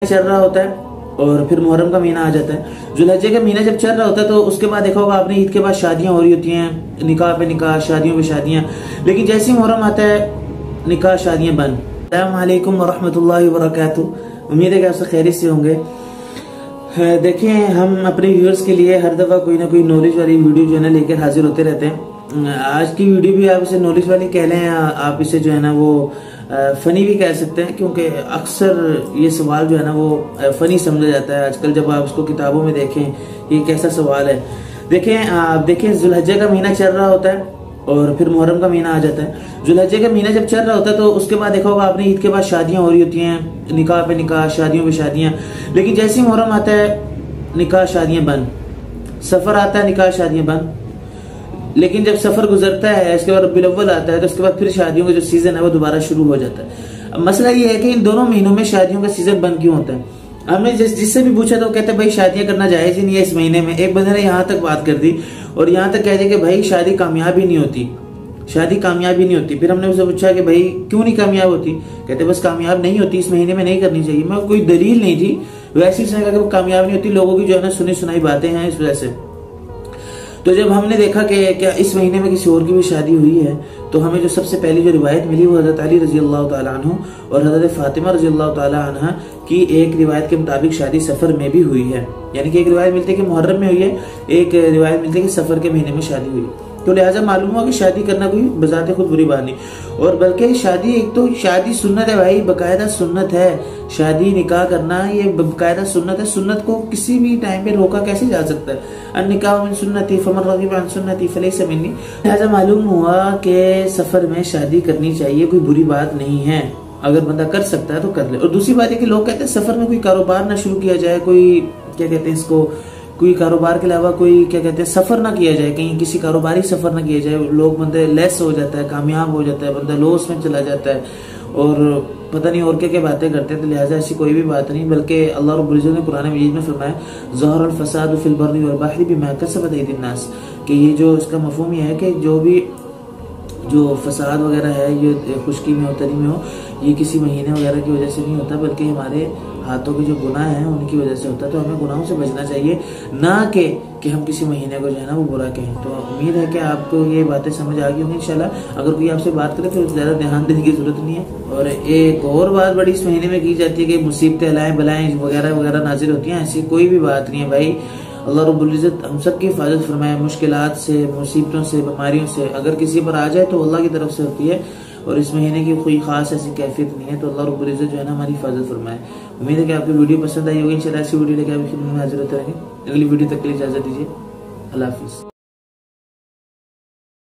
चल रहा होता है और फिर मुहर्रम का महीना आ जाता है। जुलहज्जे का महीना जब चल रहा होता है तो उसके बाद देखा होगा आपने, ईद के बाद शादियां हो रही होती हैं, निकाह पे निकाह, शादियों पे शादियां। लेकिन जैसे ही मुहर्रम आता है निकाह शादियां बंद। अस्सलाम वालेकुम वरहमतुल्लाहि वबरकातुहू। उम्मीद है कि आप सब खैरियत से होंगे। देखिए, हम अपने व्यूअर्स के लिए हर दफा कोई ना कोई नॉलेज वाली वीडियो जो है ना लेकर हाजिर होते रहते हैं। आज की वीडियो भी आप इसे नॉलेज वाली कह लें, आप इसे जो है ना वो फनी भी कह सकते हैं, क्योंकि अक्सर ये सवाल जो है ना वो फनी समझा जाता है आजकल। जब आप उसको किताबों में देखें ये कैसा सवाल है। देखें जुलहज्जे का महीना चल रहा होता है और फिर मुहर्रम का महीना आ जाता है। जुलहज्जे का महीना जब चल रहा होता है तो उसके बाद देखा होगा आपने, ईद के बाद शादियां हो रही होती हैं, निकाह पे निकाह, शादियों पे शादियां। लेकिन जैसे ही मुहर्रम आता है निकाह शादियां बंद, सफर आता है निकाह शादियां बंद। लेकिन जब सफर गुजरता है, इसके बाद रबीउल अव्वल आता है, तो उसके बाद फिर शादियों का जो सीजन है वो दोबारा शुरू हो जाता है। अब मसला ये है कि इन दोनों महीनों में शादियों का सीजन बंद क्यों होता है। हमने जिससे भी पूछा तो वो कहते हैं भाई शादियां करना जायज ही नहीं है इस महीने में। एक बंदे ने यहाँ तक बात कर दी और यहाँ तक कह दिया कि भाई शादी कामयाब ही नहीं होती, शादी कामयाब ही नहीं होती। फिर हमने उसे पूछा कि भाई क्यों नहीं कामयाब होती, कहते बस कामयाब नहीं होती, इस महीने में नहीं करनी चाहिए। मैं कोई दलील नहीं थी, वैसे ही उसने कहा कि वो कामयाब नहीं होती, लोगों की जो है ना सुनी सुनाई बातें हैं इस वजह से। तो जब हमने देखा कि क्या इस महीने में किसी और की भी शादी हुई है, तो हमें जो सबसे पहली जो रिवायत मिली वो हजरत अली रजी अल्लाह तआला अन्हु और हजरत फातिमा रजी अल्लाह तआला अन्हा की एक रिवायत के मुताबिक शादी सफर में भी हुई है। यानी कि एक रिवायत मिलती है कि मुहर्रम में हुई है, एक रिवायत मिलती है कि सफर के महीने में शादी हुई। तो लिहाजा मालूम हुआ कि शादी करना कोई बजाते खुद बुरी बात नहीं, और बल्कि शादी, एक तो शादी सुन्नत है भाई, बकायदा सुन्नत है। शादी निकाह करना ये बकायदा सुन्नत है। सुन्नत को किसी भी टाइम पे रोका कैसे जा सकता है। अन्निकाह मिन सुन्नती फमन रग़िब अन सुन्नती फलैसा मिन्नी। लिहाजा मालूम हुआ कि सफर में शादी करनी चाहिए, कोई बुरी बात नहीं है, अगर बंदा कर सकता है तो कर ले। और दूसरी बात है कि लोग कहते हैं सफर में कोई कारोबार ना शुरू किया जाए, कोई क्या कहते हैं इसको, कोई कारोबार के अलावा कोई क्या कहते हैं सफर ना किया जाए, कहीं किसी कारोबारी सफर ना किया जाए। लोग बंदे लेस हो जाता है, कामयाब हो जाता है, बंदा लॉस में चला जाता है और पता नहीं और क्या क्या बातें करते हैं। तो लिहाजा ऐसी कोई भी बात नहीं, बल्कि अल्लाह रब्बुल इज्जत ने कुरान मजीद में फरमाया ज़हरल फसाद फिल बर्रि वल बहरि बिमा कसबत अयदीन नास, कि ये जो इसका मफहूम ये है कि जो फसाद वगैरह है, ये खुशकी में हो, तरी में हो, ये किसी महीने वगैरह की वजह से नहीं होता, बल्कि हमारे हाथों के जो गुनाह हैं उनकी वजह से होता है। तो हमें गुनाहों से बचना चाहिए, ना कि हम किसी महीने को जो है ना वो बुरा कहें। तो उम्मीद है कि आपको ये बातें समझ आ गई होंगी इंशाल्लाह। अगर कोई आपसे बात करे फिर ज़्यादा ध्यान देने की जरूरत नहीं है। और एक और बात बड़ी इस महीने में की जाती है कि मुसीबतें, लाएं बलाएं वगैरह वगैरह नाजिल होती हैं, ऐसी कोई भी बात नहीं है भाई। अल्लाह रब्बुल इज्जत हम सब की हिफाजत फरमाए मुश्किलात से, मुसीबतों से, बीमारियों से। अगर किसी पर आ जाए तो अल्लाह की तरफ से होती है, और इस महीने की कोई खास ऐसी कैफियत नहीं है। तो अल्लाह रब्बुल इज्जत जो है ना हमारी हिफाजत फरमाए। उम्मीद है कि आपकी वीडियो पसंद आई होगी। इंशाल्लाह ऐसी वीडियो लेकर आपकी खिदमत में हाजिर होते रहेंगे। अगली वीडियो तक के लिए इजाजत दीजिए। अल्लाह हाफिज़।